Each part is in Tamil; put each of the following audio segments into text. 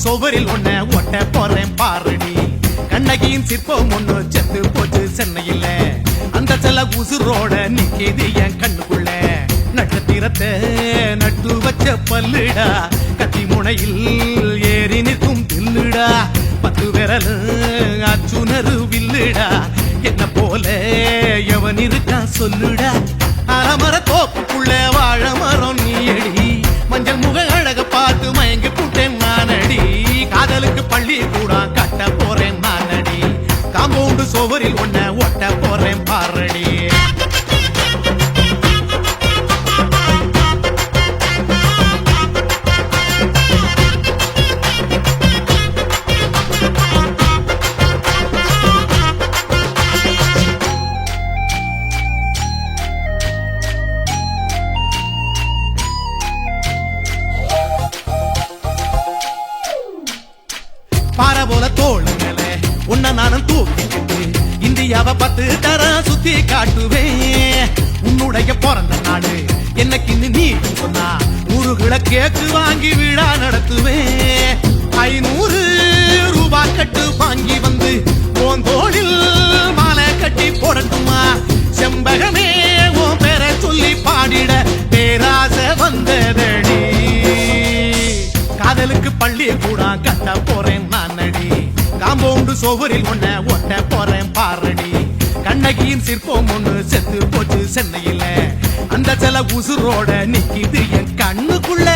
சோவரில் ஒன்ன ஒட்ட போறேன் பாரடி. கண்ணகியின் சிற்பம் ஒண்ணு செத்து போச்சு சென்னையில. அந்த செல உசுரோட நிக்கிது என் கண்ணுக்குள்ள. நட்சத்திரத்தை நட்டு வச்ச பல்லுடா, கத்தி முனையில் ஏறி நிற்கும் தில்லுடா. 10 விரல் அச்சுணரு வில்லுடா, என்ன போல எவன் இருக்கா சொல்லுடா. அலமர தோப்புக்குள்ள வாழ மரம் நீயடி, மஞ்சள் முக அழக பார்த்து மயங்கி புட்டேன் நானடி. காதலுக்கு பள்ளி கூட கட்ட போறேன் நானடி. காம்பவுண்டு சோவரில் ஒன்ன ஒட்ட போறேன் பாரடி. பார போல தோளுங்கள உன்ன நானும் தூக்கிக்கிட்டு இந்தியாவை 10 தரம் சுத்தி காட்டுவேன். உன்னுடைய பிறந்த நாடு என்னைக்கு நீ சொன்னா 100 கிலோ கேக்கு வாங்கி விழா நடத்துவேன். 500 ரூபாய் கட்டு வாங்கி வந்து உன் தோளில் மாலை கட்டி போடட்டுமா? செம்பகமே உன் பேரை சொல்லி பாடிட பேராசை வந்ததடி. காதலுக்கு பள்ளி கூட கட்ட போறேன் நானடி. காம்பவுண்டு சோவரில் ஒன்ன ஒட்ட போறேன் பாரடி. கண்ணகியின் சிற்பம் ஒண்ணு செத்து போச்சு சென்னையில. அந்த செல உசுரோட நிக்கிது என் கண்ணுக்குள்ள.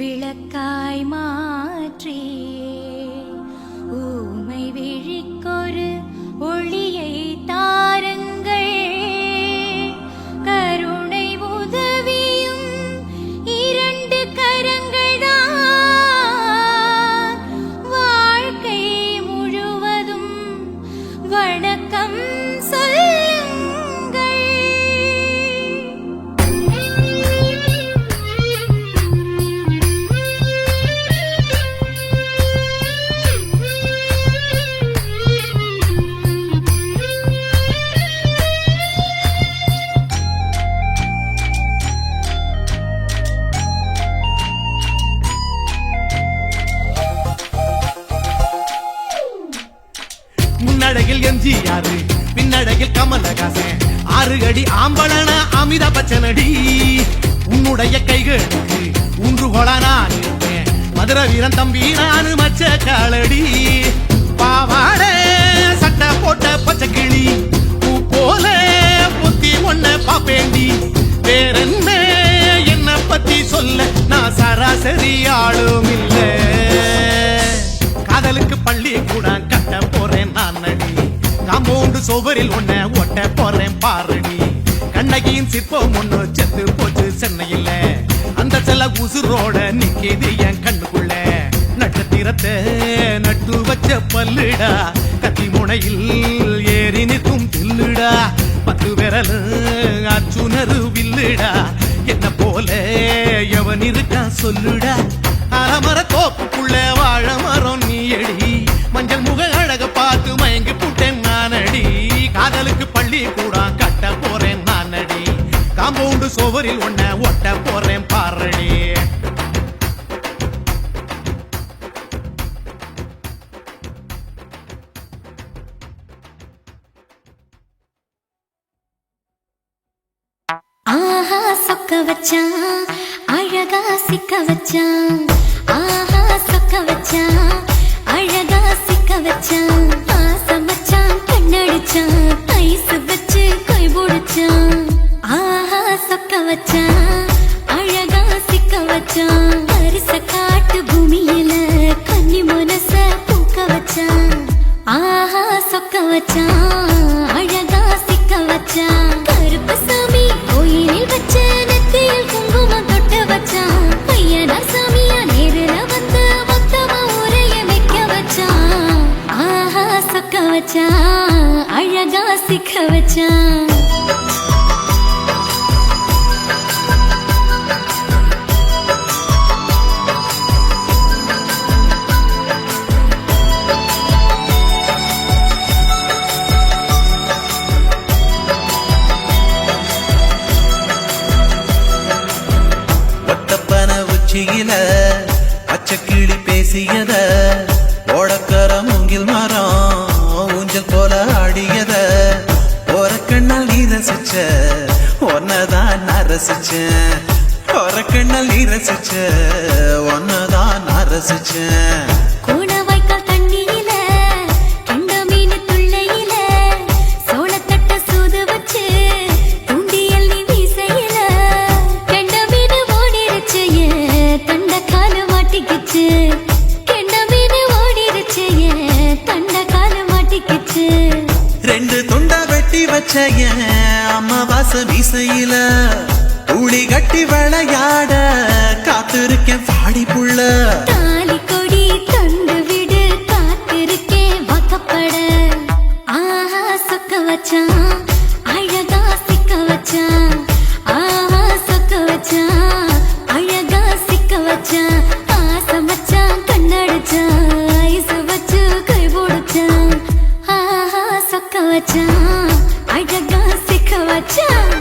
விளக்காய் மாற்றி ஊமை விழிக்கொரு ஒளியை தாருங்கள். கருணை உதவியும் 2 கரங்கள் தான். வாழ்க்கை முழுவதும் வணக்கம் சொல்லுங்கள். முன்னடையில் எம்ஜிஆர், பின்னடையில் கமலஹாசன், 6 அடி ஆம்பளன அமிதாப் பச்சனடி. உன்னுடைய கைகளுக்கு ஊன்றுகோலா நான் இருப்பேன். மதுரை வீரன் தம்பி நானு மச்ச காலடி. பாவாட சட்டை போட்ட பச்சை கிளி பூ போல பொத்தி ஒன்ன பாப்பேண்டி. வேறென்ன என்ன பத்தி சொல்ல நான் சராசரி ஆளும் இல்ல. காதலுக்கு பள்ளி கூட கட்ட போறேன் நானடி. காம்பவுண்டு சோவரில் ஒன்ன ஒட்ட போறேன் பாரடி. கண்ணகியின் சிற்பம் ஒண்ணு செத்து போச்சு சென்னையில. அந்த செல உசுரோட நிக்கிது என் கண்ணுக்குள்ள. நட்சத்திரத்தை நட்டு வச்ச பல்லுடா, கத்தி முனையில் ஏறி நிற்கும் தில்லுடா. 10 விரல் அச்சுணரு வில்லுடா, என்ன போல எவன் இருக்கா சொல்லுடா. அலமர தோப்புக்குள்ள வாழ மரம் நீயடி, மஞ்சள் முக அழக பார்த்து மயங்கி புட்டேன் நானடி. காதலுக்கு பள்ளி கூட கட்ட போறேன் நானடி. காம்பவுண்டு சோவரில் ஒன்ன ஒட்ட போறேன் பாரடி. ஆஹா சொக்க வச்சான் அழகா சிக்க வச்சான். ஆஹா சொக்க வச்சான் அழகா சிக்க வச்சான். ஆசமச்சான் கண்ணடிச்சான் ஐஸ் வச்சு கை போடுச்சான். ஆஹா சொக்க வச்சான் அழகா சிக்க வச்சான். அரிச காட்டு பூமியில கன்னி மனச பூக்க வச்சான். ஆஹா சொக்க வச்சான் அழகா சிக்க வச்சான். கருப்பு சாமி கோயிலில் வச்ச நெத்தியில் குங்குமம் தொட்டு வச்சான். பையனா சாமியா நேரில் வந்து மொத்தமா உரைய வைக்க வச்சான். ஆஹா சொக்க வச்சான் அழகா சிக்க வச்சான் பச்சைக்கிளி பேசியத ஓடக்கர மூங்கில் மரம் ஊஞ்சல் போல ஆடியத ஒரு கண்ணால் நீ ரசிச்ச ஒன்னதான் நான் ரசிச்சேன் ஒரு கண்ணால் நீ ரசிச்ச ஒன்னதான் நான் ரசிச்சேன் அம்மாவாச வீசையில ஊழி கட்டி விளையாட காத்திருக்கேன் பாடி புள்ள தாலி கொடி தந்து விடு காத்திருக்கேன் வாக்கப்பட ஆஹா சொக்க வச்சான் அழகா சிக்க வச்சான் ஆஹா சொக்க வச்சான் அழகா சிக்க வச்சான் ஆசை மச்சான் கண்ணடிச்சான் ஐசு வச்சு கை போடுச்சான் ஆஹா சொக்க வச்சான் அழகா சிக்க வச்சான்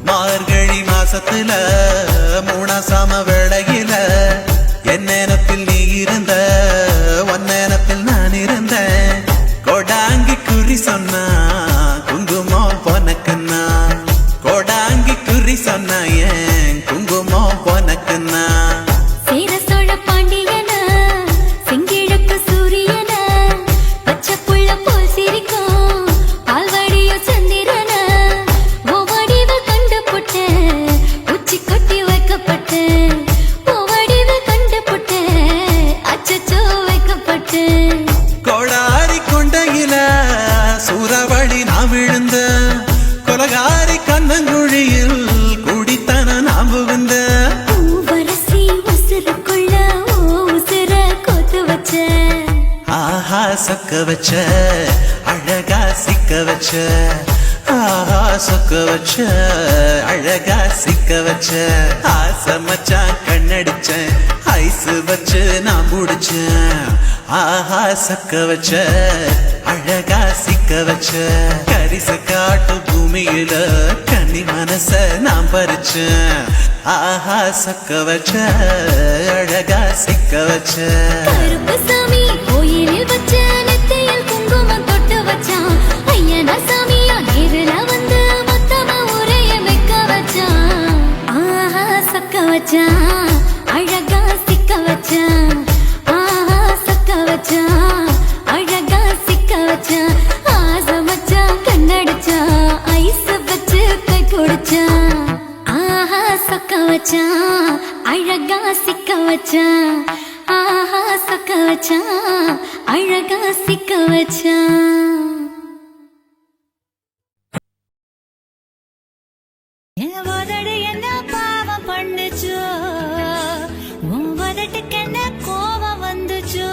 மார்கழி மாசத்துல மூணாசாம வேளையில என் நேரத்தில் நீ இருந்த உன் நேரத்தில் நான் இருந்தேன் கோடாங்கி குறி சொன்னா குங்குமம் பொனக்குன்னா கோடாங்கி குறி சொன்னா ஏன் குங்குமம் பொனக்குன்னா சேர சோழ பாண்டியன செங்கிழக்கு சூரியன பச்சை புள்ள போல் சிரிக்கும் பால்வடிய சந்திரன ஓவடிவ கண்டு புட்ட உச்சி கொட்டி வைக்கப்பட்டு ஓவடிவ கண்டு புட்ட அச்சச்சோ வைக்கப்பட்டு கோடாரி கொண்டையில சூறாவளி நான் விழுந்த கொலகாரி கண்ணங்குழியில் குடித்தன நான் புகுந்த பூவரசி உசுருக்குள்ள உசுர கொத்து வச்ச ஆஹா சொக்க வச்ச அழகா சிக்க வச்ச ஆஹா சொக்க வச்ச அழகா சிக்க வச்ச ஆசை மச்சான் கண்ணடிச்சேன் ஐசு வச்சு நான் முடிச்சேன் ஆஹா சொக்க வச்ச அழகா சிக்க வச்ச கரிச காட்டு பூமியில கன்னி மனச நான் பறிச்சேன் ஆஹா சொக்க வச்ச அழகா சிக்க வச்ச கருப்பு சாமி கோயிலில் வச்ச நெத்தியில் குங்குமம் தொட்டு வச்சான் ஐயனா சாமியா நேரில் வந்து மொத்தமா உரைய வைக்க வச்சான் ஆஹா சொக்க வச்சான் அழகா சிக்க வச்சான் ஆஹா சொக்க வச்சான் அழகா சிக்க வச்சான் ஆசை மச்சான் கண்ணடிச்சான் ஐஸ் வச்சு கை பிடிச்சான் ஆஹா சொக்க வச்சான் அழகா சிக்க வச்சான் ஆஹா சொக்க வச்சான் அழகா சிக்க வச்சான் என்ன பாவம் பண்ணுச்சோ உன் வதட்டுக்கு என்ன கோபம் வந்துச்சோ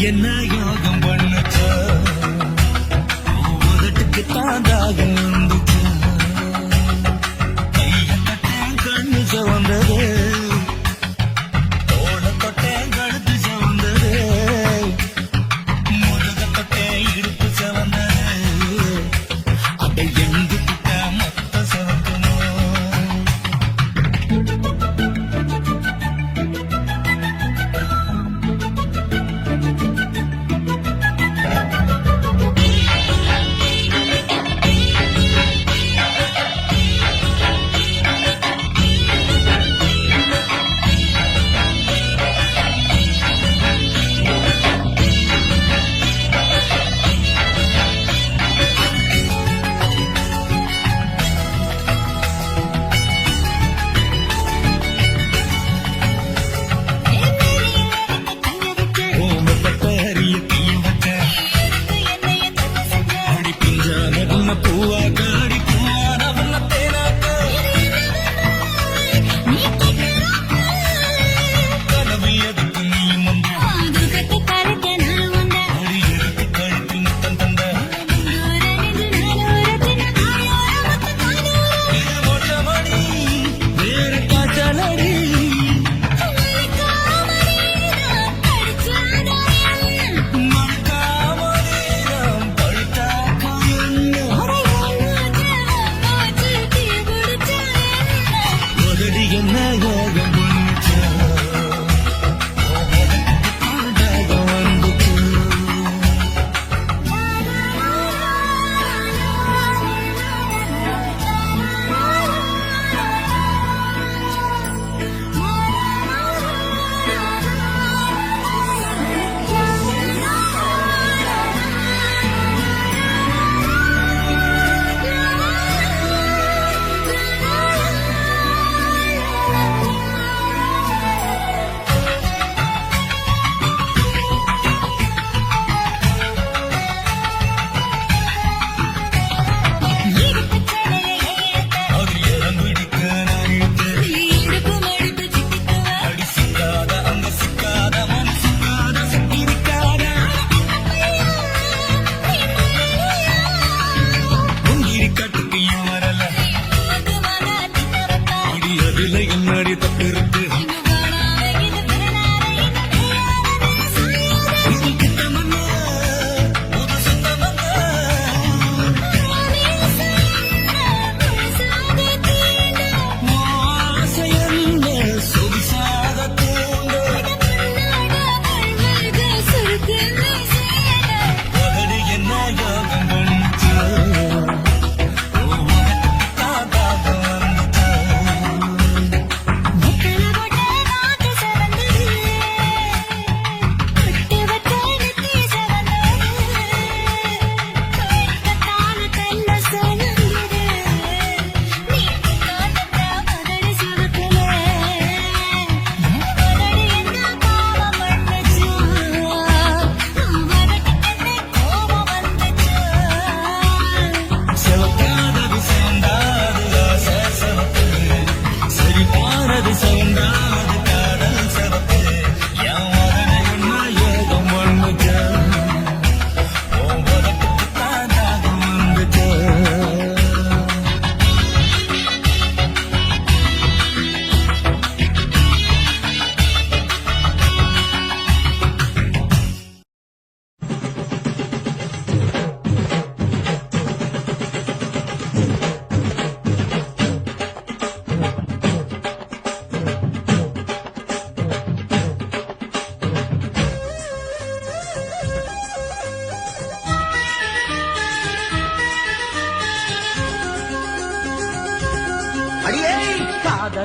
என்ன யோகம் பண்ணுச்சோ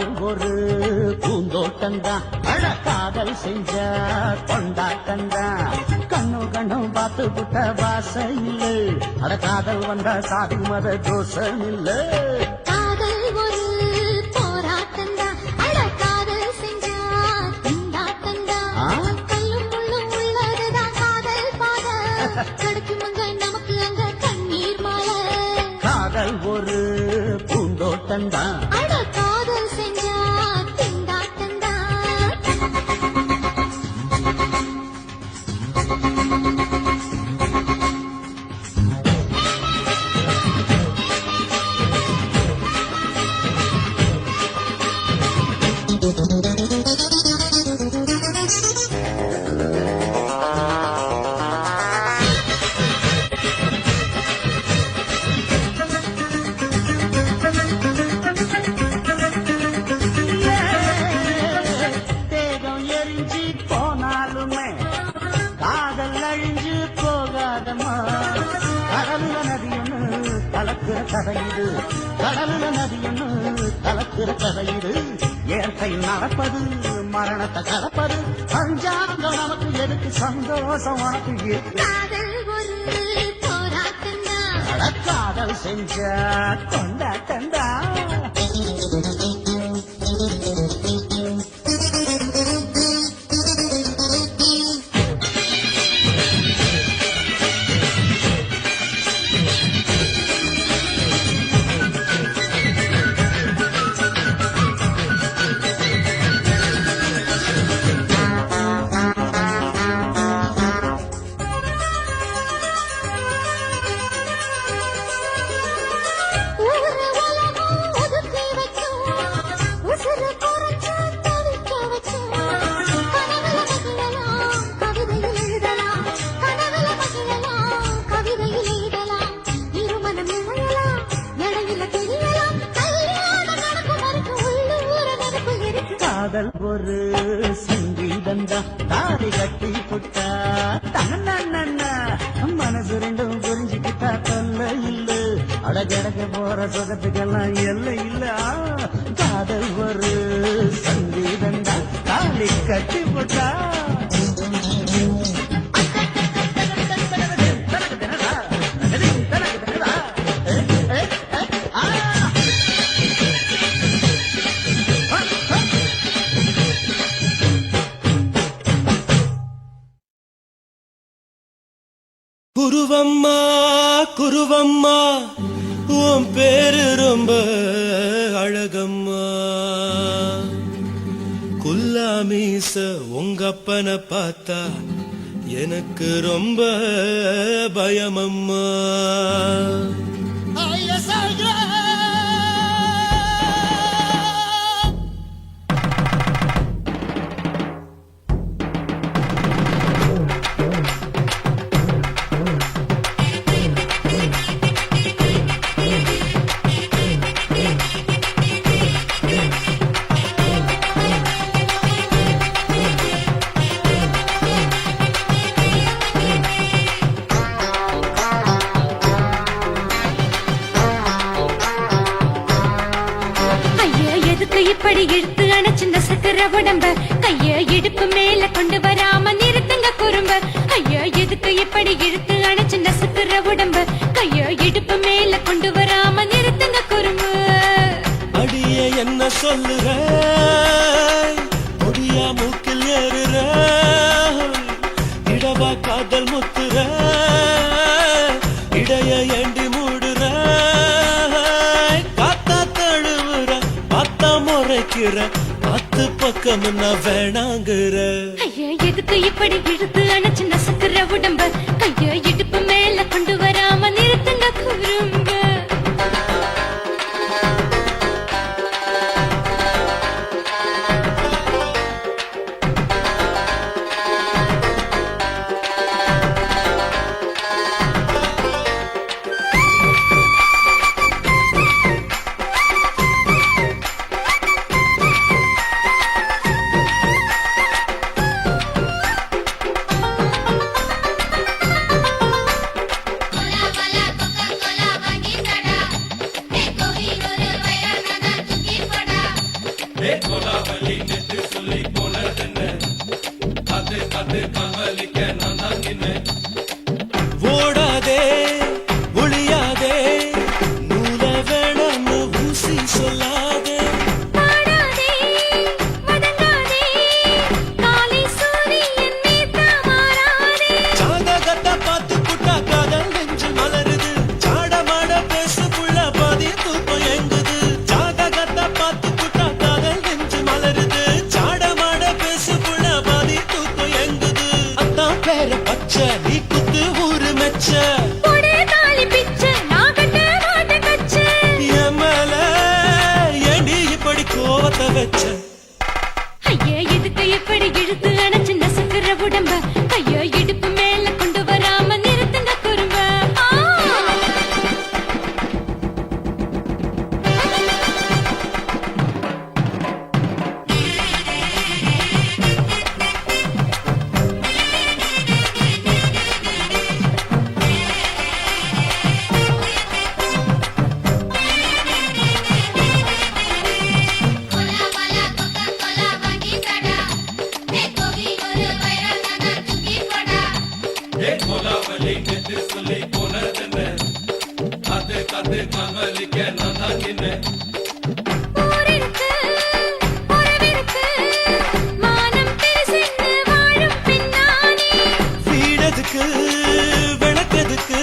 காதல் ஒரு பூந்தோட்டம்தான் அழ காதல் செஞ்ச கொண்டாட்டம்தான் கண்ணு கண்ணும் பார்த்து புட்ட வாசம் இல்லை அட காதல் வந்தா சாதி மத தோஷம் இல்லை காதல் ஒரு போராட்டம்தான் அட காதல் செஞ்சா திண்டாட்டம்தான் கல்லும் முள்ளும் உள்ளதுதான் காதல் பாத கிடைக்கும் அங்க நமக்கு அங்க கண்ணீர் மாலை காதல் ஒரு பூந்தோட்டம்தான் அட காதல் செஞ்சா திண்டாட்டம்தான் தேகம் எரிஞ்சு போனாலுமே காதல் அழிஞ்சு போகாதம்மா கடல்ல நதியொன்னு கலக்கிற கதையுது கடல்ல நதியொன்னு கலக்கிற கதையுது இயற்கை நடப்பது மரணத்தை கலப்பது பஞ்சாங்கம் நமக்கு எதுக்கு சந்தோஷம் உனக்கு இருக்கு காதல் ஒரு போராட்டம்தான் அட காதல் செஞ்ச கொண்டாட்டண்டா ஊரு உலகம் ஒதுக்கி வைக்கும் உசுறு குறைச்சு தவிக்க வைக்கும் கனவுல மகிழலாம் கவிதையில் எழுதலாம் கனவுல மகிழலாம் கவிதையில் எழுதலாம் இருமனம் இணையலாம் இடையில தெரியலாம் கல்யாணம் நடக்கும் வரைக்கும் உள்ளூர நினைப்பு இருக்கு காதல் ஒரு சங்கீதந்தா தாரி கட்டி புட்டா தன்னண்ணா மனசு ரெண்டும் புரிஞ்சுக்கிட்டா தொல்லை இல்ல அடகடக்க போற சுகத்துக்கெல்லாம் எல்லை இல்ல காதல் ஒரு சங்கீதந்தா தாலி கட்டி புட்டா குருவம்மா குருவம்மா உன் பேரு ரொம்ப அழகம்மா குல்லாமீச உங்க அப்பனை பார்த்தா எனக்கு ரொம்ப பயமம்மா ஐயா எதுக்கு இப்படி இழுத்து அணைச்சு நசுக்கிற உடம்ப கைய இடுப்பு மேல கொண்டு வராம நிறுத்துங்க குறும்ப ஐயா எதுக்கு இப்படி இழுத்து அணைச்சு நசுக்கிற உடம்ப கைய இடுப்பு மேல கொண்டு வராம நிறுத்துங்க குறும்பு அடியே என்ன சொல்லுற முடியா மூக்கில் ஏறுற இடவா காதல் முத்துற இடைய ஏண்டி மூடுற காத்தா தழுவுற பார்த்தா முறைக்கிற பத்து பக்கம் நான் வேணாங்குற ஐயா எதுக்கு இப்படி இழுத்து அணைச்சு நசுக்கிற உடம்ப கைய இடுப்பு மேல கொண்டு வராம நிறுத்துங்க குறும்ப ஊரிருக்கு, உறவிருக்கு, மானம் பெருசென்று வாழும் பெண்ணானே. வீடதுக்கு விளக்கதுக்கு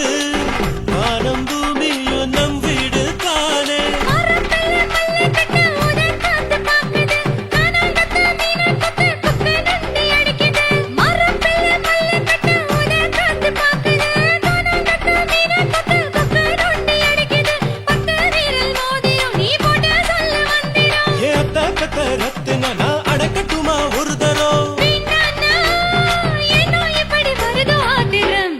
வானம் பூமியும் நம் வீடு தானே. மரப்பிள்ளை மல்லை கட்ட உதர் காத்து பாக்குது, கானாங்கத்து மீனை கொத்து குப்பை நொண்டி அடிக்குது. மரப்பிள்ளை மல்லை கட்ட உதர் காத்து பாக்குது, கானாங்கத்து மீனை கொத்து குப்பை நொண்டி அடிக்குது. பத்து விரல் மோதிரம் நீ போட்ட சொல்ல வந்திடும். ஏ அத்த கத்த ரத்தின நான் அடக்கட்டுமா ஒரு தரம். வீணானா, ஏனோ இப்படி வருதோ ஆத்திரம்?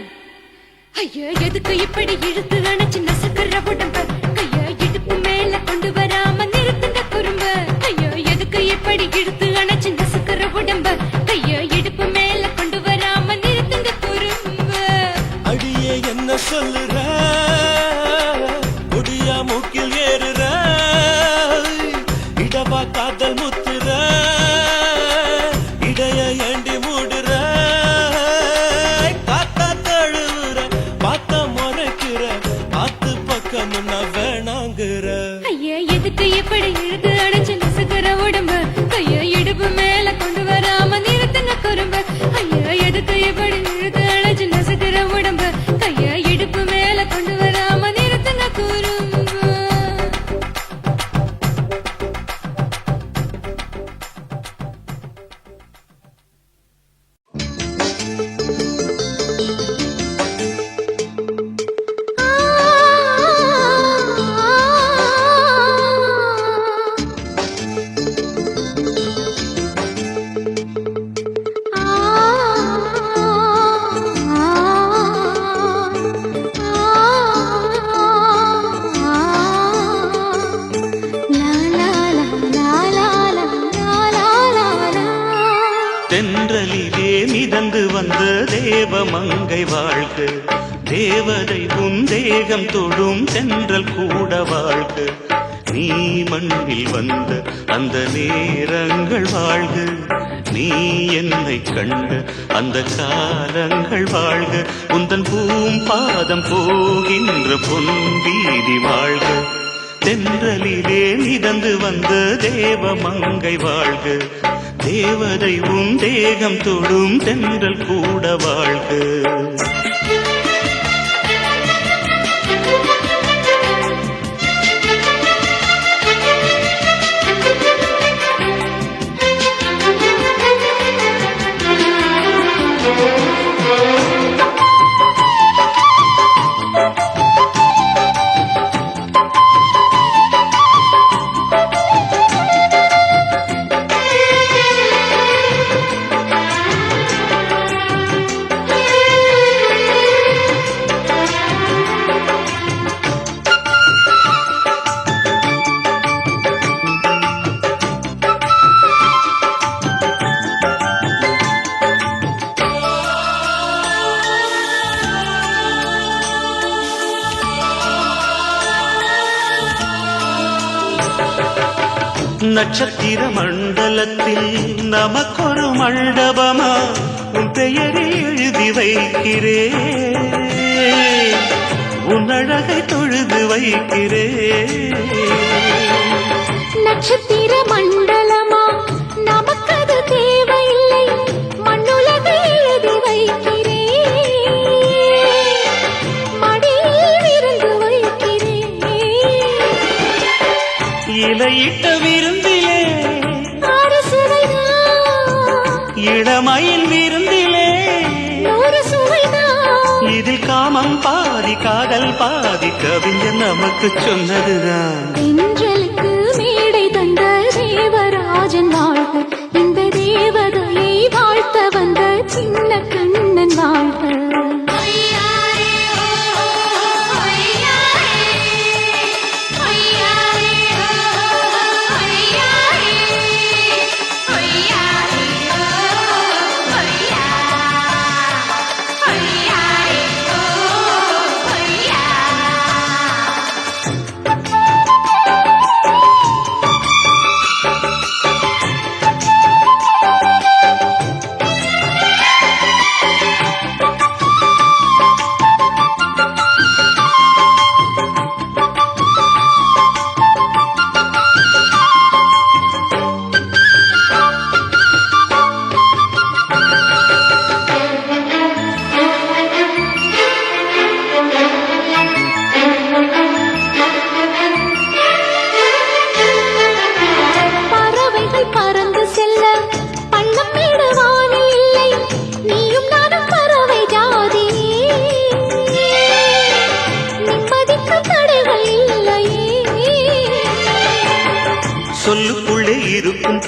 ஐயோ, எதுக்கு இப்படி இழுத்து அணைச்சு நசுக்குற உடம்ப? கைய இடுப்பு மேல கொண்டு வராம நிறுத்துங்க குறும்ப. ஐயோ, எதுக்கு இப்படி இழுத்து அணைச்சு நசுக்குற உடம்ப? கைய இடுப்பு மேல கொண்டு வராம நிறுத்துங்க குறும்ப. அடியே என்ன சொல்லுற, முடியா மூக்கில் ஏறுற, இடவா காதல் முத்துற, இடைய ஏண்டி மூடுற, காத்தா தழுவுற, பார்த்த முறைக்கிற, ஆத்து பக்கம் நான் வேணாங்கிற. ஐயா, எதுக்கு இப்படி இழுத்து அணைச்சு நசுக்குற உடம்ப? கைய இடுப்பு மேல கொண்டு வராம நிறுத்துங்க குறும்ப. ஐயா, எதுக்கு இப்படி இழுத்து அணைச்சு நசுக்குற உடம்ப? கைய இடுப்பு மேல கொண்டு வராம நிறுத்துங்க குறும்ப. தென்றலிலே மிதந்து வந்த தேவ மங்கை வாழ்க, தேவதை உன் தேகம் தொடும் தென்றல் கூட வாழ்க. நீ மண்ணில் வந்த அந்த நேரங்கள் வாழ்க, நீ என்னை கண்ட அந்த காலங்கள் வாழ்க. உந்தன் பூம்பாதம் போகின்ற பொன் வீதி வாழ்க. தென்றலிலே மிதந்து வந்த தேவ மங்கை வாழ்க, தேவதை உன் தேகம் தொடும் தென்றல் கூட வாழ்க. நட்சத்திர மண்டலத்தில் நமக்கொரு மண்டபமா உன் பெயரை எழுதி வைக்கிறேன், உன் அழகை தொழுது வைக்கிறேன். நட்சத்திர மண்டலமா நமக்கது தேவையில்லை, மண்ணுலகை எழுதி வைக்கிறேன், மடியில் விருந்து வைக்கிறேன். இலையிட்ட விருந்திலே ஆறு சுவைதான், இளமயில் விருந்திலே ஒரு சுவைதான். இதில் காமம் பாதி காதல் பாதி கவிஞர் நமக்கு சொன்னதுதான். தென்றலுக்கு மேடை தந்த தேவராஜன் வாழ்க, இந்த தேவதையை வாழ்த்த வந்த சின்ன கண்ணன் வாழ்க.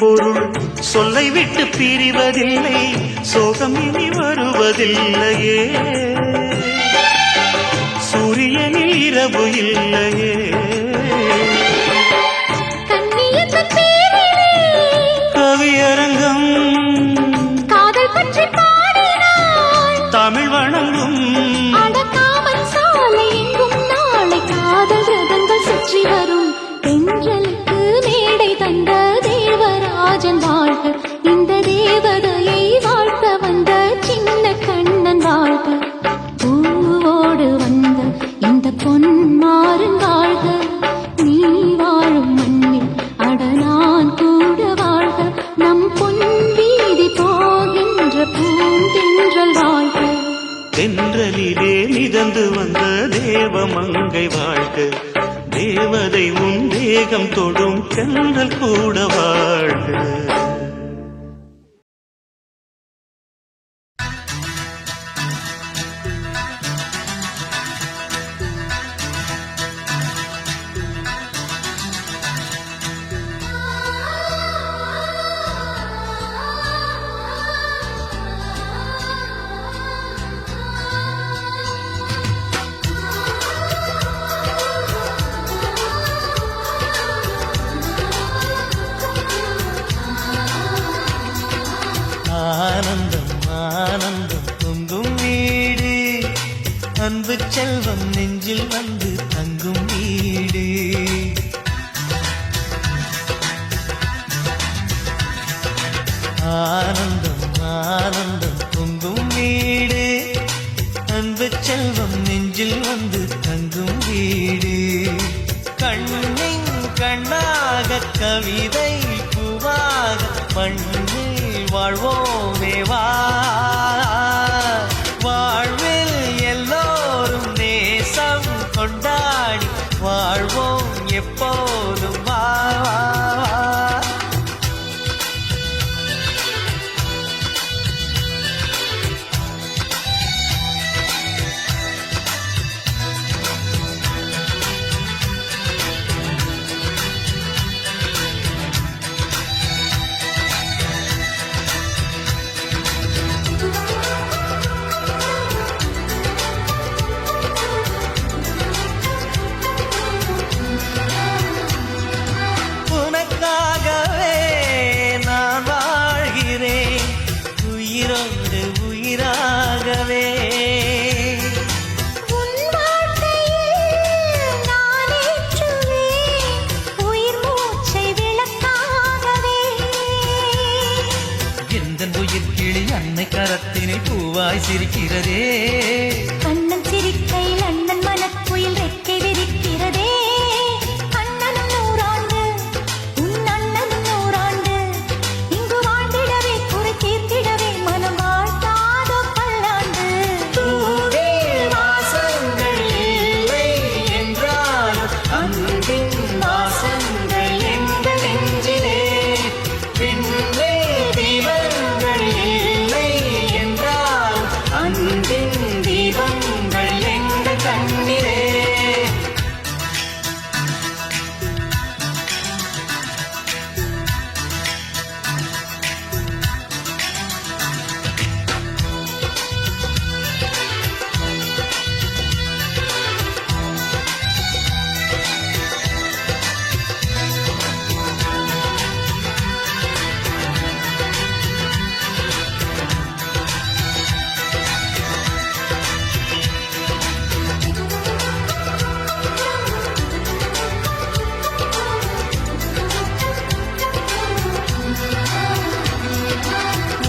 பொருள் சொல்லை விட்டு பிரிவதில்லை, சோகம் இனி வருவதில்லையே. சூரியனில் இரவு இல்லையே. கண்ணியத்தின் பேரிலே கவியரங்கம் காதல் பற்றி பாடினாள். தமிழ் வணங்கும் அடக்காமல் சாலை எங்கும் நாளை காதல் ரதங்கள் சுற்றி வரும். பெண்களுக்கு மேடை தந்த தேவராஜன் வாழ்க, இந்த தேவதையை வாழ்த்த வந்த சின்ன கண்ணன் வாழ்க. பூவோடு வந்த இந்த பொன்மாறன் வாழ்க, நீ வாழும் மண்ணில் அட நான் கூட வாழ்க. நம் பொன் வீதி போகின்ற பூந்தென்றல் வாழ்க. தென்றலிலே மிதந்து வந்த தேவமங்கை வாழ்க, தேவதை உன் தேகம் தொடும் தென்றல் கூட வாழ்க. ஆனந்தம் ஆனந்தம் பொங்கும் வீடு, அன்பு செல்வம் நெஞ்சில் வந்து தங்கும் வீடு. ஆனந்தம் ஆனந்தம் பொங்கும் வீடு, அன்பு செல்வம் நெஞ்சில் வந்து தங்கும் வீடு. கண்ணின் கண்ணாக கவிதை பூவாக மண்ணில் வாழ்வோமே வா. வாழ்வில் எல்லோரும் நேசம் கொண்டாடி வாழ்வோம் எப்போதும் வா. உனக்காகவே நான் வாழ்கிறேன், உயிரோடு உயிராகவே. உன் வாழ்க்கையில் நான் ஏற்றுவேன் உயிர் மூச்சை விளக்காகவே. எந்தன் உயிர் கிளி அன்னை கரத்தினில் பூவாய் சிரிக்கிறதே. அண்ணன் சிரிக்கையில் அண்ணன் மனக்குயில் ரெக்கை விரிக்கிறதே. அண்ணனும் நூறாண்டு உன் அண்ணனும் நூறாண்டு, இங்கு வாழ்ந்திடவே குறை தீர்த்திடவே மனம் வாழ்த்தாதோ பல்லாண்டு. பூவில் வாசங்கள் இல்லை என்றாலும் அன்பின் வாசங்கள் எங்கள் நெஞ்சிலே. பின்னே தீபங்கள் இல்லை என்றாலும் அன்பின் தீபங்கள் எங்கள் கண்ணிலே.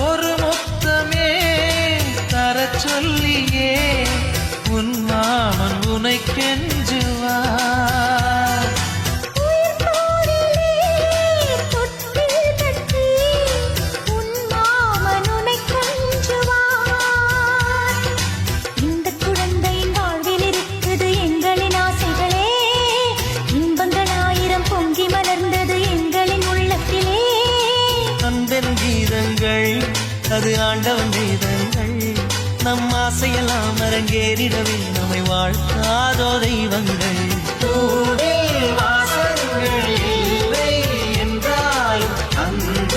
ஒரு முத்தமே தரச் சொல்லியே உன் மாமன் உனை கெஞ்சுவார். உயிர் தோளிலே தொட்டில் கட்டி உன் மாமன் உன்னை கொஞ்சுவார். இந்த குழந்தையின் வாழ்வில் இருக்குது எங்களின் ஆசைகளே. இன்பங்கள் ஆயிரம் பொங்கி மலர்ந்தது எங்களின் உள்ளத்திலே. அன்பென் கீதங்கள் அது ஆண்டவன் கீதங்கள், நம் ஆசையெல்லாம் அரங்கேறிடவே நம்மை வாழ்த்தாதோ தெய்வங்கள். பூவில் வாசங்கள் இல்லை என்றாலும் அந்த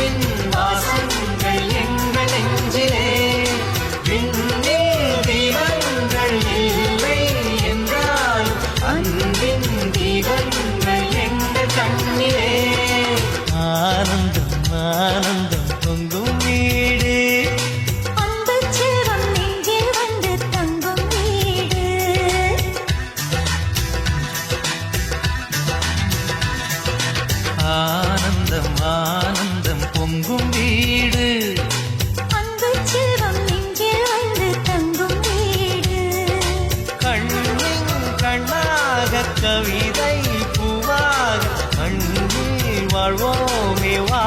கவிதை பூவாக அன்பில் வாழ்வோமே வா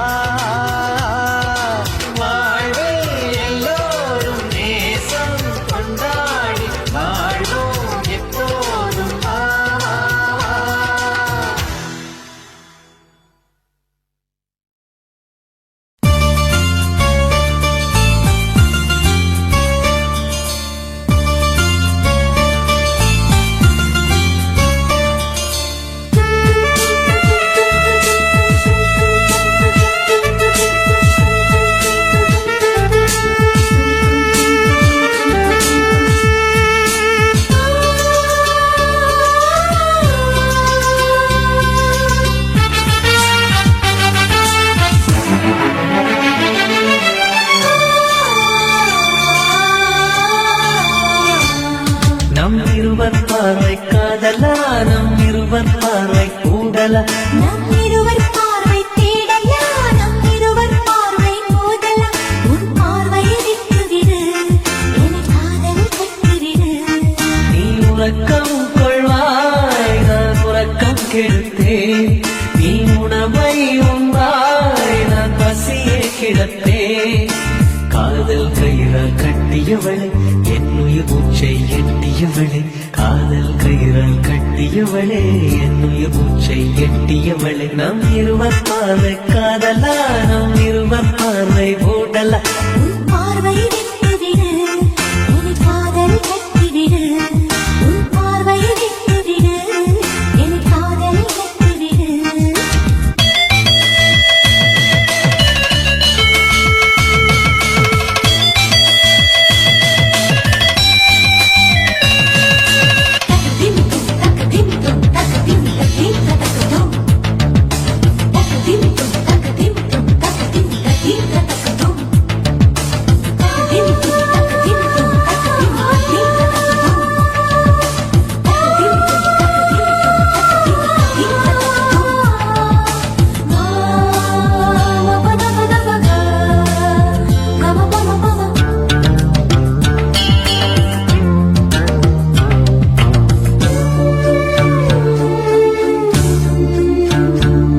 வாழ்வில் எல்லோரும் நேசம் கொண்டாடி வாழ்வோம் எப்போதும் வா. நம் இருவர் பார்வை காதலா நம் இருவர் பார்வை கூடலா நம் இருவர் பார்வை தேடலா நம் இருவர் பார்வை மோதலா உன் பார்வையை விட்டுவிடு என் காதல் கட்டுவிடு நீ உறக்கம் கொள்வாய் நான் உறக்கம் கெடுத்தேன் நீ உணவை உண்பாய் நான் பசியை கிடத்தேன் காதல் கயிறால் கட்டியவளை என் உயிர் மூச்சை எட்டியவளே காதல் கயிறால் கட்டியவளே என் உயிர் மூச்சை எட்டியவளே நம் இருவர் பார்வை காதலா நம் இருவர் பார்வை ஓடலா உன் பார்வையை விட்டுவிடு என் காதல் கட்டுவிடு உன் பார்வையை விட்டுவிடு என் காதல் கட்டுவிடு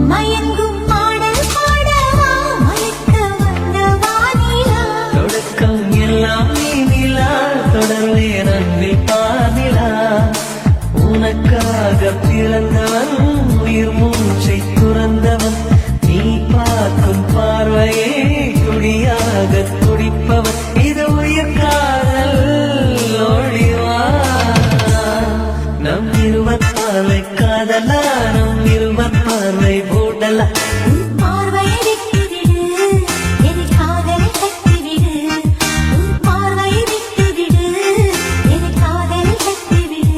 மயங்கும் பாடல் பாடவா மயக்க வந்த வானிலா தொடக்கம் எல்லாம் நீ நிலா தொடர்வேன் அன்பில் பாதிலா உனக்காக பிறந்தவன் உயிர் மூச்சை துறந்தவன் நீ பார்க்கும் பார்வையே துடியாக துடிப்பவன் இது உயிர் காதல் ஓடிவா நம் இருவர் பார்வை காதலா நம் இருவர் பார்வை போடலா உன் பார்வையை விட்டுவிடு என் காதலை கட்டிவிடு உன் பார்வையை விட்டுவிடு என் காதலை கட்டிவிடு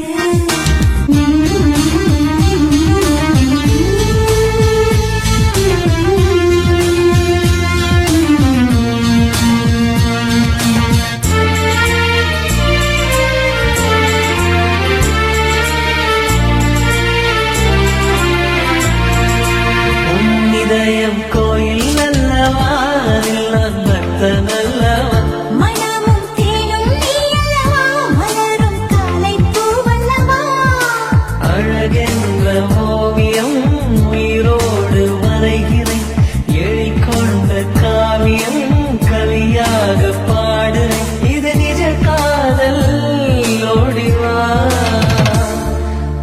உன் இதயம் கோயில் அல்லவா அதில் நான் பக்தன் அல்லவா மனமும் தேனும் நீ அல்லவா மலரும் காலை பூவல்லவா அழகென்ற ஓவியம் உயிரோடு வரைகிறேன் எழிற்கொண்ட காவியம் கவியாக பாடுறேன் இது நிஜ காதல் ஓடிவா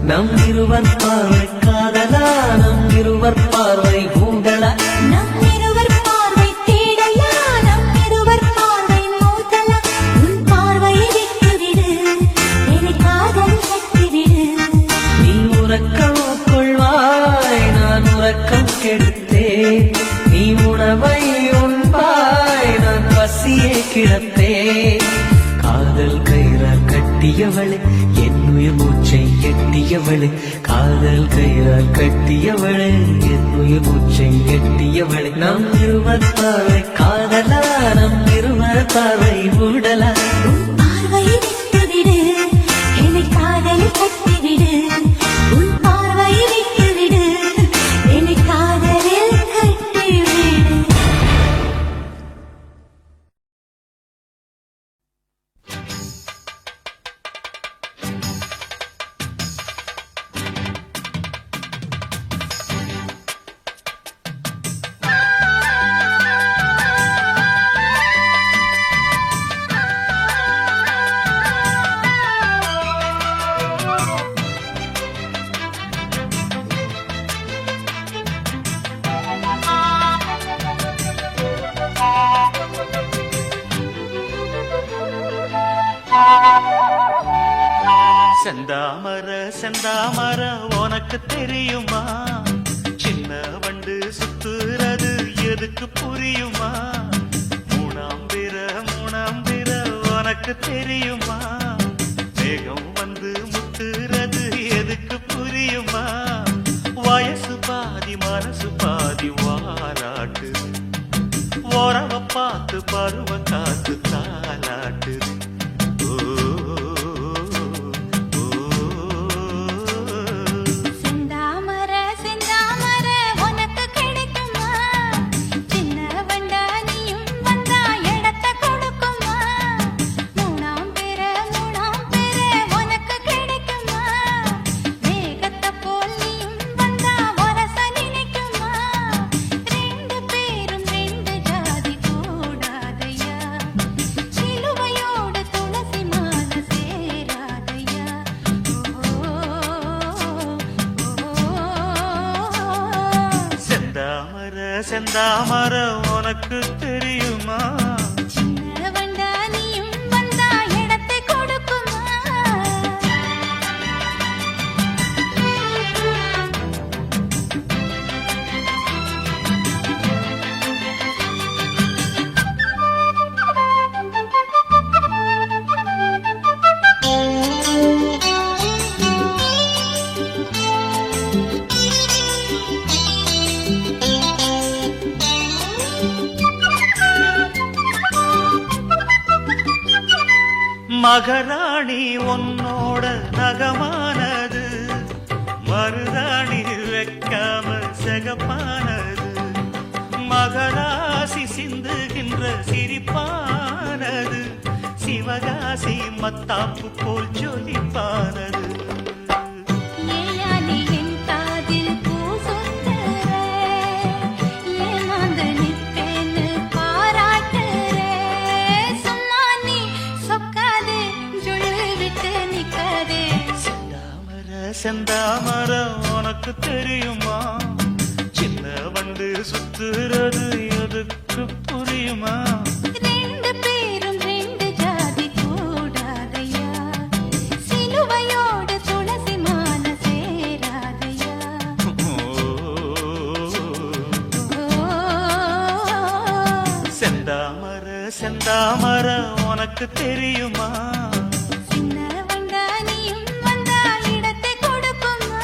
நம் இருவர் பார்வை காதலா நம் இருவர் பார்வை கூடலா நம் இருவர் பார்வை தேடலா நம் இருவர் பார்வை மோதலா உன் பார்வையை விட்டுவிடு என் காதல் கட்டிவிடு நீ உறக்கம் கொள்வாய் நான் உறக்கம் கெடுத்தேன் நீ உணவை உண்பாய் நான் பசியை கிடத்தேன் காதல் கயிறால் கட்டியவளே என் உயிர் மூச்சை எட்டியவளே காதல் கயிறால் கட்டியவளே என் உயிர் மூச்சை எட்டியவளே நம் இருவர் பார்வை காதலா நம் இருவர் பார்வை உடலா உன் பார்வையை விட்டுவிடு என் காதல் கட்டிவிடு உன் பார்வையை விட்டுவிடு என் காதலில் கட்டிவிடு செந்தாமர உனக்கு தெரியுமா சின்ன வண்டு சுத்துறது எதுக்கு புரியுமா மூணாம் பிற உனக்கு தெரியுமா வேகம் வந்து முத்துறது எதுக்கு புரியுமா வயசு பாதி மனசு பாதி வாராட்டுது உறவ பார்த்து பருவ காத்து தாலாட்டுது செந்தாமர செந்தாமர உனக்கு கிடைக்குமா சின்ன வண்டா நீயும் வந்தா இடத்தை கொடுக்குமா மூணாம் பேர உனக்கு கிடைக்குமா மேகத்தை போல் நீயும் வந்தா வரச நினைக்குமா ரெண்டு பேரும் ரெண்டு ஜாதி கூடாதையா சிலுவையோட துளசி மாலை சேராதையா செந்தாமர உனக்கு தெரியுமா சின்ன வண்டா நீயும் வந்தா இடத்தை கொடுக்குமா மகராணி உன்னோட நகமானது மருதாணி வைக்காம செகப்பானது மகராசி சிந்துகின்ற சிரிப்பானது சிவகாசி மத்தாப்பு போல் ஜொலிப்பானது ஏயானி என் காதில் பூ சொந்தர ஏமாந்து நிற்பேன்னு பாராட்டுற சும்மா நீ சொக்காதே ஜொல்லு விட்டு நிக்காதே செந்தாமர உனக்கு தெரியுமா சின்ன வண்டு சுத்துறது எதுக்கு புரியுமா ரெண்டு பேரும் ரெண்டு ஜாதி கூடாதையா சிலுவையோட துளசி மாலை சேராதையா செந்தாமர உனக்கு தெரியுமா சின்ன வண்டா நீயும் வந்தா இடத்தை கொடுக்குமா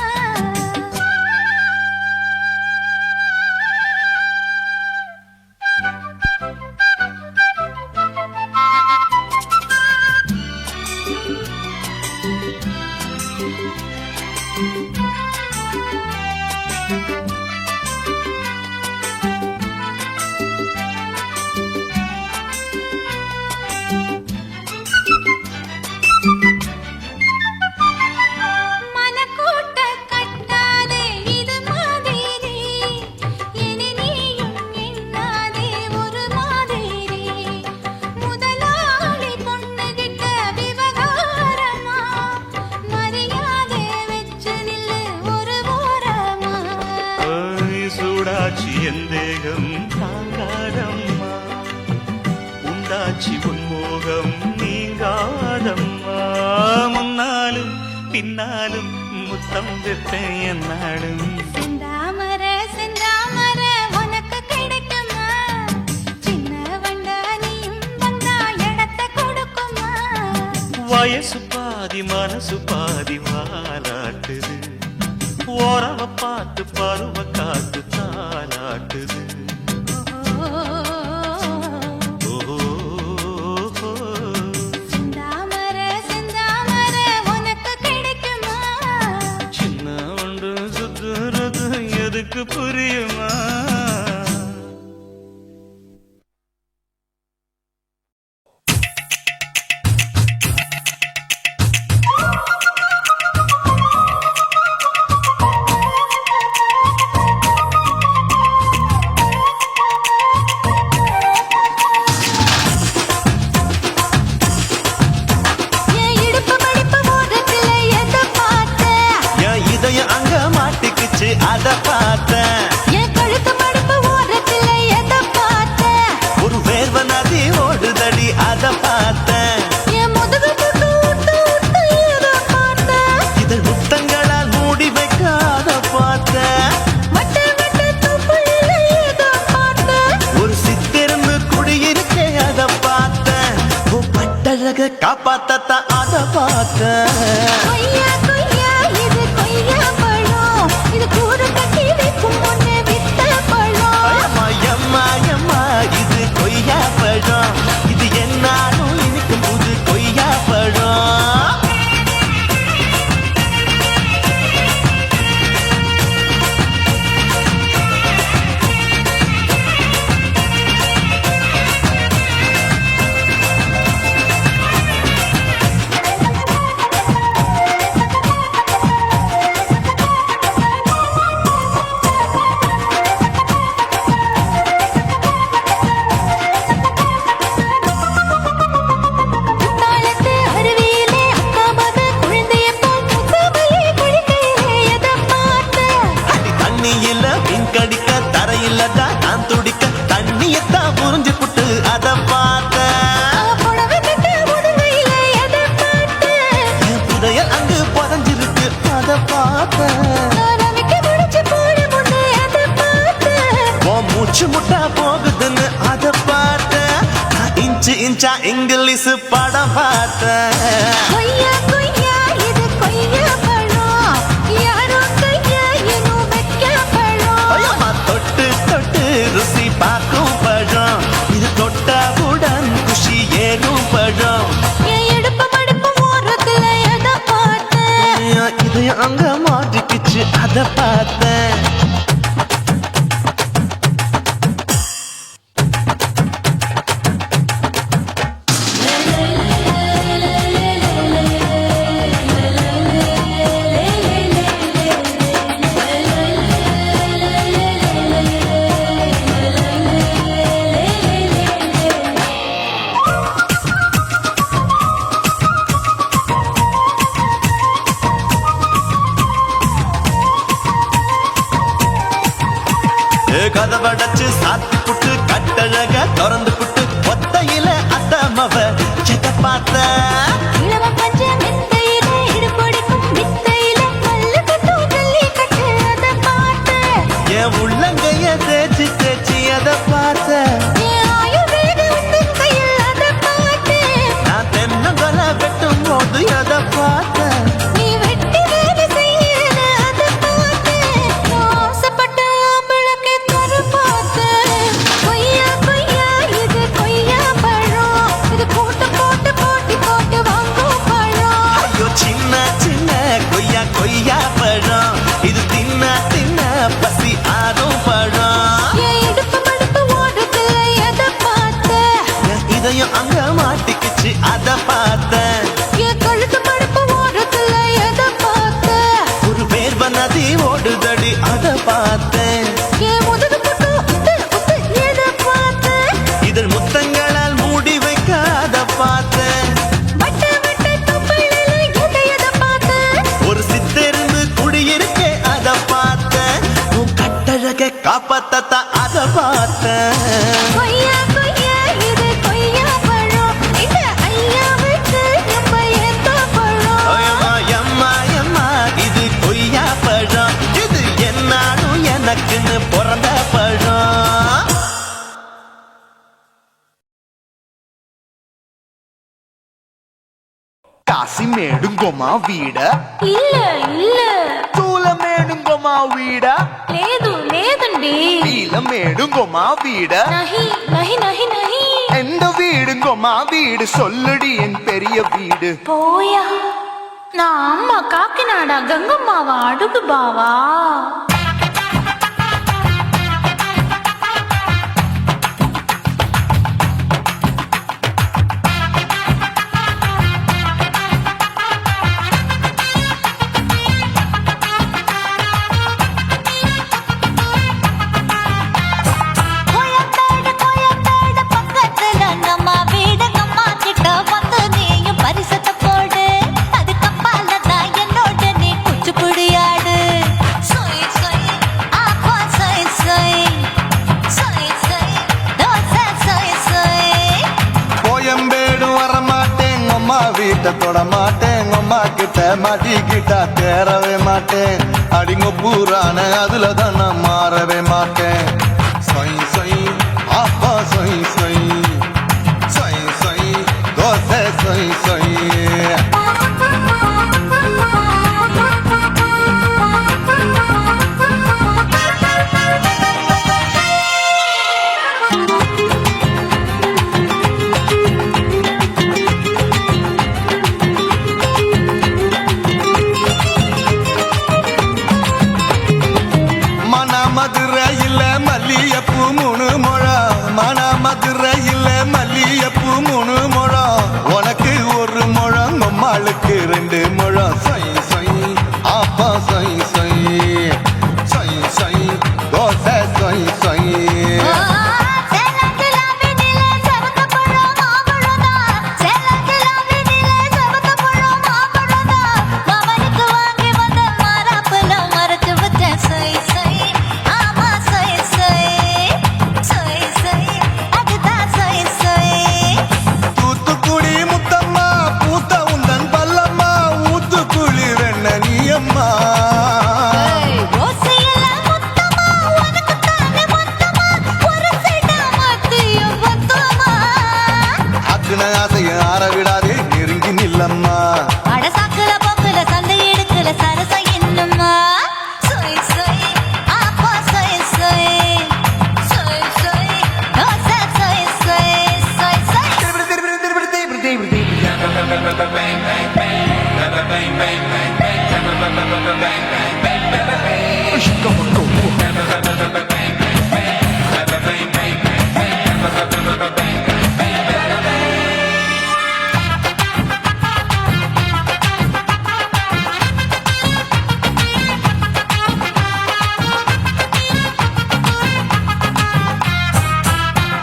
மனக்கூட்ட கட்டாதே இது மாதிரி இனி நீயும் எண்ணாதே ஒரு மாதிரி முதலாளி பொண்ணுகிட்ட விவகாரமா மரியாதை வச்சு நில்லு ஒரு ஓரமா சூடாச்சி என் தேகம் தாங்காதம்மா உண்டாச்சி உன்மோகம் நீங்காதம்மா முன்னாலும் பின்னாலும் முத்தம் வைப்பேன் என்னாலும் செந்தாமர செந்தாமர உனக்கு கிடைக்குமா சின்ன வண்டா நீயும் வந்தா இடத்தை கொடுக்குமா வயசு பாதி மனசு பாதி வாலாட்டுது உறவ பார்த்து பருவ காத்து தாலாட்டுது செந்தாமர செந்தாமர உனக்கு கிடைக்குமா சின்ன ஒன்று சுத்துறது எதுக்கு புரியுமா என் இடுப்பு மடிப்பு மோதத்துல எதை பார்த்த என் இதயம் அங்க மாட்டிக்குச்சு அத பார்த்தேன் என் கழுத்து மடிப்பு ஓரத்துல எதை பார்த்த ஒரு வேர்வ நதி ஓடுதடி அத பார்த்தேன் என் முதுகு புட்டு விட்டு விட்டு எதை பார்த்த இது முத்தங்க கட்டழக காப்பாத்தத்த அத பார்த்தேன். கொய்யா கொய்யா இது கொய்யா பழம், இது கூடு கட்டி வைக்கும் முன்னே வித்த பழம். அம்மா எம்மா எம்மா இது கொய்யா பழம், இது என்னாலும் இனிக்கும் புது கொய்யா பழம். குத்தாலத்து அருவியிலே அக்கா மக குழந்தைய போல் முகமையே குளிக்கையிலே எதை பார்த்தேன்? அடி தண்ணியில மீன் கடிக்க தரையில்லடா நான் துடிக்க தண்ணியத்தான் புரிஞ்சு புட்டு அத பார்த்தேன். புடவை கட்ட முதுகையிலே எதை பார்த்தேன்? என் புதையல் அங்கு புதஞ்சிருக்கு அத பார்த்தேன். நான் ரவிக்கு முடிச்சு போற முன்னே எதை பார்த்தேன்? உன் மூச்சு முட்டா போகுதுன்னு அத பார்த்தேன். நான் இன்ச்சு இன்ச்சா இங்கிலீஷ் படம் பார்த்தேன். கொய்யா கொய்யா இது கொய்யா பழம், யாரோ கையா இன்னும் வைக்க பழம். ஐயம்மா தொட்டு தொட்டு ருசி பார்க்கும் பழம், இது தொட்டாவுடன் குஷி ஏறும் பழம். என் இடுப்பு மடுப்பு ஓரத்துல எதை பார்த்தேன்? என் இதயம் அங்க மாட்டிக்கிச்சு அத பார்த்தேன். கதவடைச்சு சாத்தி புட்டு கட்டழக திறந்து புட்டு ஒத்தையில அத்தமவ எத பார்த்த. இளவ பஞ்ச மெத்தையில இடுப்பொடிக்கும் வித்தையில மல்லு கட்டும் ஜல்லிக்கட்டு அதை பார்த்தேன். என் உள்ளங்கைய தேய்ச்சி தேய்ச்சி அத பார்த்த. என் ஆயுர்வேத உந்தன் கையில் அதை பார்த்தேன். நான் தென்னங்கொலை வெட்டும் போது அத பார்த்த. நீ வெட்டி வேலை செய்யற அதை பார்த்தேன். நான் ஆசைப்பட்ட ஆம்பளுக்கு தர பார்த்தேன். கொய்யா கொய்யா இது கொய்யா பழம், இது கூட்டு போட்டு போட்டி போட்டு வாங்கும் பழம். ஐயோ சின்ன சின்ன கொய்யா கொய்யா பழம், இது தின்ன தின்ன பசி ஆறும் பழம். என் இடுப்பு மடுப்பு ஓரத்துல எதை பார்த்தேன்? என் இதயம் அங்க மாட்டிக்கிச்சு அத பார்த்தேன். என் கழுத்து மடுப்பு ஓரத்துல எதை பார்த்தேன்? ஒரு வேர்வ நதி ஓடுதடி அத பார்த்தேன். என் முதுகு புட்டு உத்து உத்து எதை பார்த்தேன்? இதழ் முத்தங்களால் மூடி வைக்க அத பார்த்தேன். வட்ட வட்ட தொப்பையில எதை பார்த்தேன்? ஒரு சித்தெருந்து குடியிருக்கே அத பார்த்தேன். உன் கட்டழக காப்பாத்தத்த அத பார்த்தேன். கொய்யா கொய்யா இது கொய்யா பழம், இந்த ஐயாவுக்கு ரொம்ப ஏத்த பழம். ஐயம்மா எம்மா எம்மா இது கொய்யா பழம், இது என்னாலும் எனக்குன்னு பிறந்த பழம். కాసిమేడుంగొమా వీడ இல்ல இல்ல తూలమేడుంగొమా వీడ లేదు లేదండి. నీలమేడుంగొమా వీడ நஹி நஹி நஹி நஹி. எந்த வீடுங்கொமா வீடு சொல்லுடி என் பெரிய வீடு. போயா, நான் அம்மா காக்கிநாடா கங்கம்மாவா அடுகு பாவா. கோயம்பேடு பக்கத்துல நம்ம வீடு, அம்மா கிட்ட வந்து நீயும் பரிசத்தை போடு. அதுக்கு அப்பால தான் என்னோட நீ குச்சிப்புடியாடு. சொய் சொய் ஆப்பா சொய் சொய் சொய் சொய் தோசை சொய் சொய். கோயம்பேடு வரமாட்டேன், அம்மா வீட்டை தொட மாட்டேன், அம்மா கிட்ட மாட்டிக்கிட்டா தேரவே மாட்டேன். அடிங்க பூரான அதுல தான் நான் மாறவே மாட்டேன். சொய் சொய் ஆப்பா சொய் சொய் சொய் சொய் தோசை சொய்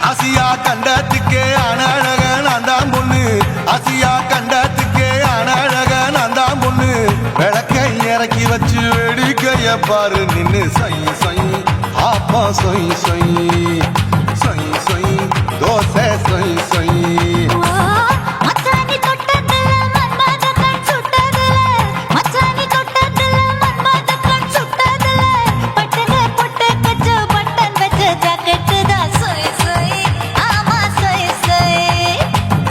ஆசியா கண்டத்துக்கே அனழக நான் தான் பொண்ணு ஆசியா கண்டத்துக்கே அனழக நான் தான் பொண்ணு விளக்கை இறக்கி வச்சு வேடிக்கைய பாரு நின்னு சொய் சொய் ஆப்பா சொய் சொய் சொய் சொய் தோசை சொய் சொய் மச்சானி தொட்டதுல மன்மத கண் சுட்டதுல மச்சானி தொட்டதுல மன்மத கண் சுட்டதுல பட்டன பொட்ட கச்ச பட்டன் வச்ச ஜாக்கெட் தான் சொய் சொய் ஆமா சொய் சொய்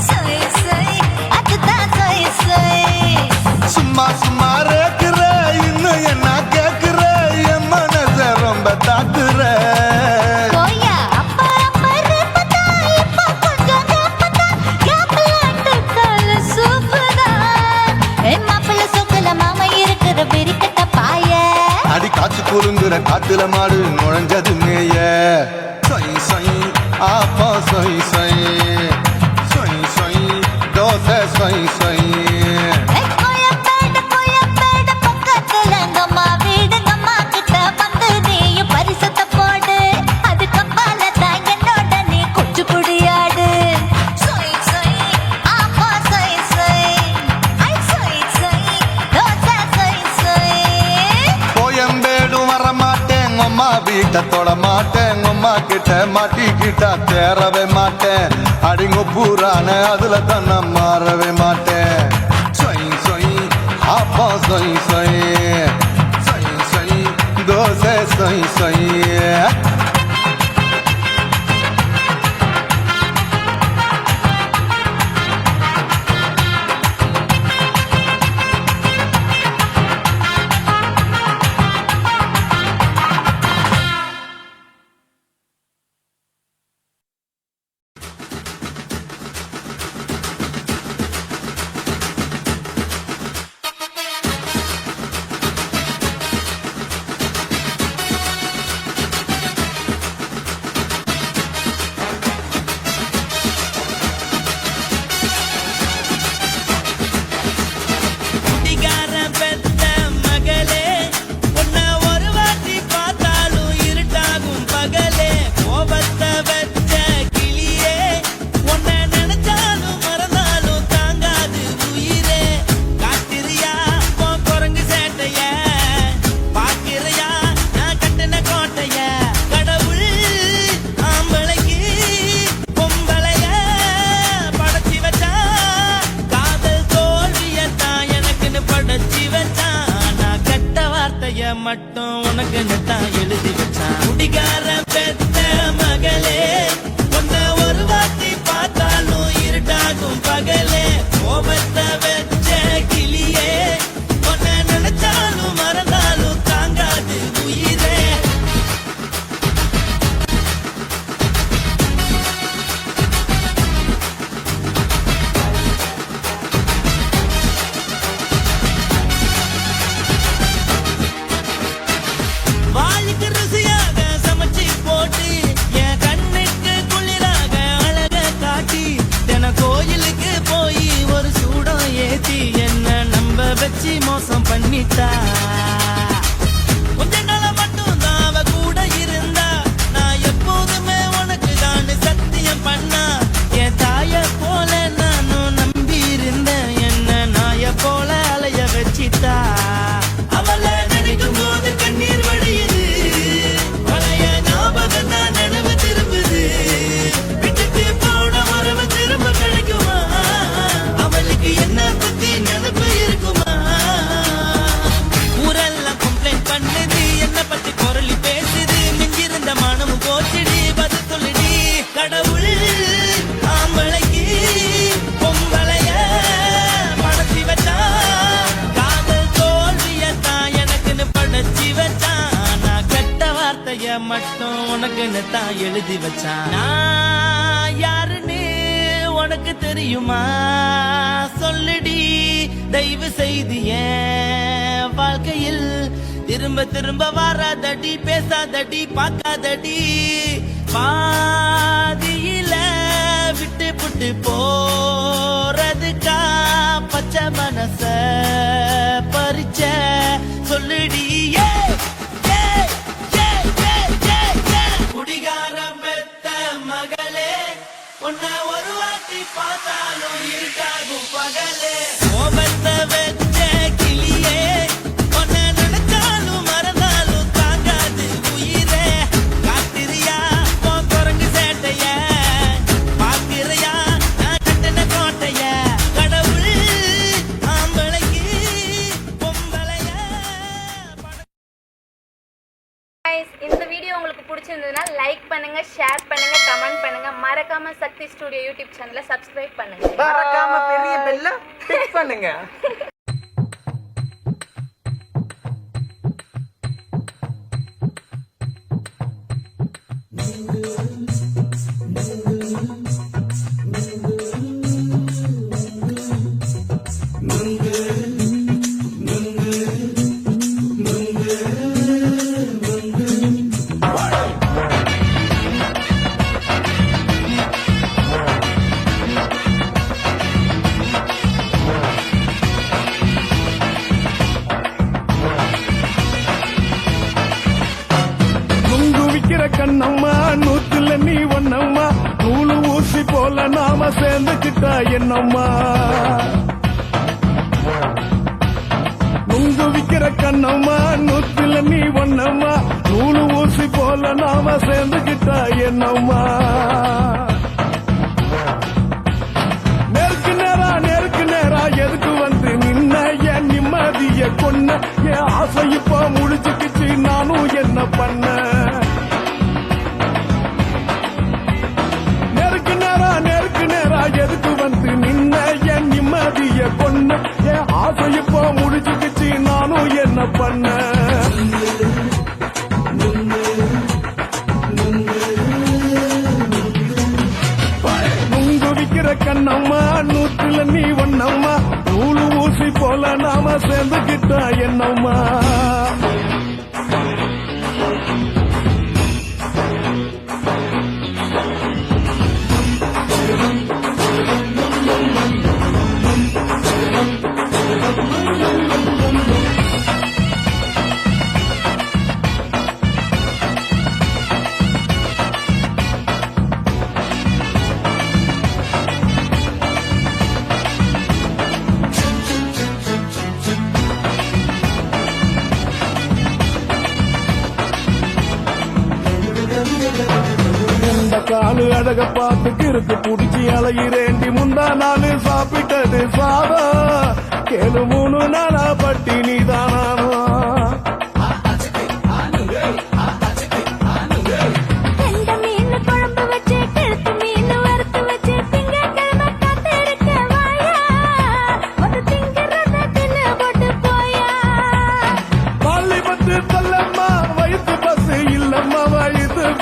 சொய் சொய் அதுதான் சொய் சொய் சும்மா சும்மா ரேக்குற இன்னும் என்ன கேக்குற என் மனச ரொம்ப தாக்குற கோயா அப்பா அப்பா ரப்பதா இப்ப கொஞ்சம் ரப்பதா கேப்பலாட்டு கால சூப்பரா என் மாப்பிள்ள சொக்கல மாமா இருக்கிற பெரிக்கட்ட பாய அடி காச்சு குறுங்குற காத்துல மாடு நுழைஞ்சது மேய சொய் சொய் ஆப்பா சொய் சொய் சொய் சொய் தோசை சொய் சொய் கோயம்பேடு பக்கத்துல எங்கம்மா வீடு அம்மா கிட்ட வந்து நீயும் பரிசத்தை போடு அது கப்பால தான் என்னோட நீ குச்சி புடியாடு சொய் சொய் ஆப்பா சொய் சொய் ஐ சொய் சொய் தோசை சொய் சொய் கோயம்பேடு வரமாட்டேன் அம்மா வீட்டை தொட மாட்டேன் அம்மா கிட்ட மாட்டிக்கிட்டா தேரவே மாட்டேன் அடிங்க பூரான அதுல தான் நான் மாறவே மாட்டேன் சொய் சொய் ஆப்பா சொய் சொய் சொய் சொய் தோசை சொய் சொய் குடிகாரன் பெத்த மகளே உன்னை ஒரு வாட்டி பார்த்தாலும் இருட்டாகும் பகலே கோபத்தை வச்ச கிளியே உன்னை நினைச்சாலும் மறந்தாலும் தாங்காது உயிரே காத்திரியா உன் குரங்கு சேட்டைய பாக்கிறியா நான் கட்டின கோட்டைய கடவுள் ஆம்பளைக்கு பொம்பளைய படைச்சி வச்சா காதல் தோல்வியத்தான் எனக்குன்னு படைச்சி வச்சான் நான் கெட்ட வார்த்தைய மட்டும் உனக்குன்னு தான் எழுதி வச்சான் குடிகாரன் பெத்த மகளே உன்னை ஒரு வாட்டி பார்த்தாலும் இருட்டாகும் பகலே கோபத்தை வச்ச கிளியே உன்னை நினைச்சாலும் மறந்தாலும் தாங்காது உயிரே வாளுக்கு ருசியாக சமைச்சு போட்டு என் கண்ணுக்கு குளிராக அழக காட்டி தின கோயிலுக்கு போய் ஒரு சூடம் ஏத்தி என்ன நம்ப வச்சு மோசம் பண்ணிட்டா கொஞ்ச நாள மட்டும் தான் அவ கூட இருந்தா நான் எப்போதுமே உனக்கு தான் சத்தியம் பண்ணா என் தாய போல நானும் நம்பி இருந்தேன் என்ன நாய போல அலைய வச்சிட்டா அவளை நினைக்கும் போது கண்ணீர் வடியுது பழைய ஞாபகம் தான் நினைவு திரும்புது விட்டுட்டு போன உறவு திரும்ப கிடைக்குமா அவளுக்கு என்ன பத்தி நினைப்பு இருக்குமா ஊரெல்லாம் கம்ப்ளைண்ட் பண்ணுது என்ன பத்தி குரலி பேசுது மிஞ்சிருந்த மனமும் போச்சுடி பதில் சொல்லுடி கடவுள் ஆம்பளைக்கு பொம்பளைய படைச்சி வச்சா காதல் தோல்வியத்தான் எனக்குன்னு படைச்சி வச்சான் நான் கெட்ட வார்த்தைய மட்டும் உனக்குன்னு தான் எழுதி வச்சான் நான் யாருன்னு உனக்கு தெரியுமா சொல்லுடி தயவு செய்து என் வாழ்க்கையில் திரும்ப திரும்ப வராதடி பேசாதடி பார்க்காதடி பாதியில விட்டு புட்டு போறதுக்கா பச்சை மனச பறிச்ச சொல்லுடி குடிகாரம் பெத்த மகளே உன்னை ஒரு வாட்டி பார்த்தாலும் இருக்காகும் பகலே கோபத்தை வச்ச கிளியே உன்னை நினைச்சாலும் மறந்தாலும் தாங்காது உயிரே காத்திரியா உன் குரங்கு சேட்டைய பாத்திரையா நான் கட்டின கோட்டைய கடவுள் ஆம்பளைக்கு பொம்பளைய Guys, இந்த வீடியோ உங்களுக்கு பிடிச்சிருந்ததுன்னா லைக் பண்ணுங்க, ஷேர் பண்ணுங்க, கமெண்ட் பண்ணுங்க. மறக்காம சக்தி ஸ்டுடியோ யூடியூப் சேனலை சப்ஸ்கிரைப் பண்ணுங்க. மறக்காம பெரிய பெல்ல கிளிக் பண்ணுங்க. கண்ணம்மா நூத்துல நீ ஒன்னம்மா நூலு ஊசி போல நாம சேர்ந்துக்கிட்டா என்னம்மா நுங்கு விக்கிற கண்ணம்மா நூத்துல நீ ஒன்னம்மா நூலு ஊசி போல நாம சேர்ந்துக்கிட்டா என்னம்மா நேருக்கு நேரா எதுக்கு வந்து நின்ன என் நிம்மதிய கொன்ன என் ஆசை இப்ப முடிச்சுக்கிச்சு நானும் என்ன பண்ண எதுக்கு வந்து நின்ன என் நிம்மதிய கொன்ன என் ஆசை இப்போ முடிச்சுக்கிச்சு நானும் என்ன பண்ண நுங்கு விக்கிற கண்ணம்மா நூற்றுல நீ ஒன்னம்மா நூலு ஊசி போல நாம சேர்ந்துக்கிட்டா என்னம்மா காலு அழக பார்த்து கிறுக்கு புடிச்சி அலையிறேண்டி முந்தா நாலு சாப்பிட்டது சாதம் கேளு 3 நாளா பட்டினி தானானோ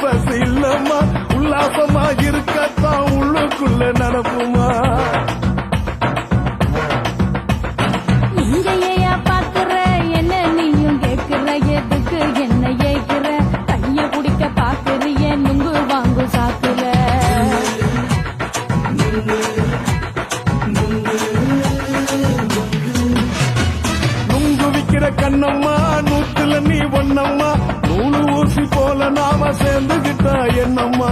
பஸ் இல்லம்மா உல்லாசமா இருக்கத்தான் உள்ளுக்குள்ள நடப்புமா இங்கேயா பாக்குற என்ன நீயும் கேக்குற எதுக்கு என்ன ஏக்குற கைய குடிக்க பாக்குறிய நுங்கு வாங்கு சாக்குற நுங்கு விக்கிற கண்ணம்மா நூத்துல நீ ஒன்னம்மா நூலு ஊசி போல நாம சேர்ந்துகிட்டா என்னம்மா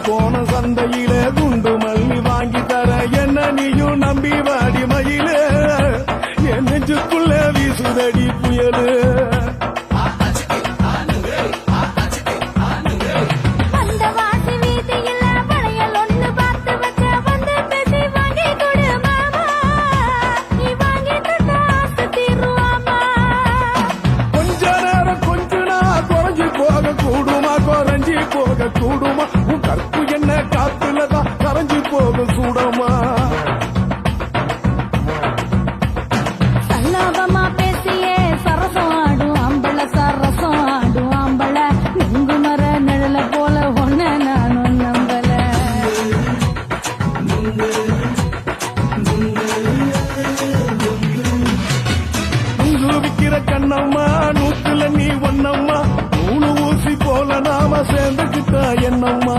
போன சந்தையில குண்டு மல்லி வாங்கி தர என்ன நீயும் நம்பி வாடி மயில என் நெஞ்சுக்குள்ள வீசுதடி புயலு அந்த வாசி வீதியில வளையல் ஒண்ணு பார்த்து வச்ச வந்து பேசி வாங்கி கொடு மாமா சேர்ந்துக்கிட்டா என்னம்மா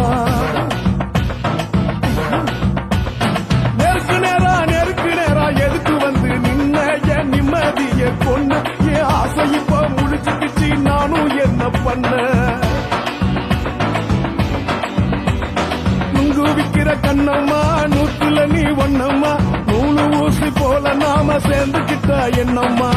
நெருக்கு நேரா எதுக்கு வந்து நின்ன என் நிம்மதிய கொன்ன என் ஆசை இப்ப முடிச்சுக்கிச்சு நானும் என்ன பண்ண நுங்கு விக்கிற கண்ணம்மா நூத்துல நீ ஒண்ணம்மா நூலு ஊசி போல நாம சேர்ந்துக்கிட்டா என்னம்மா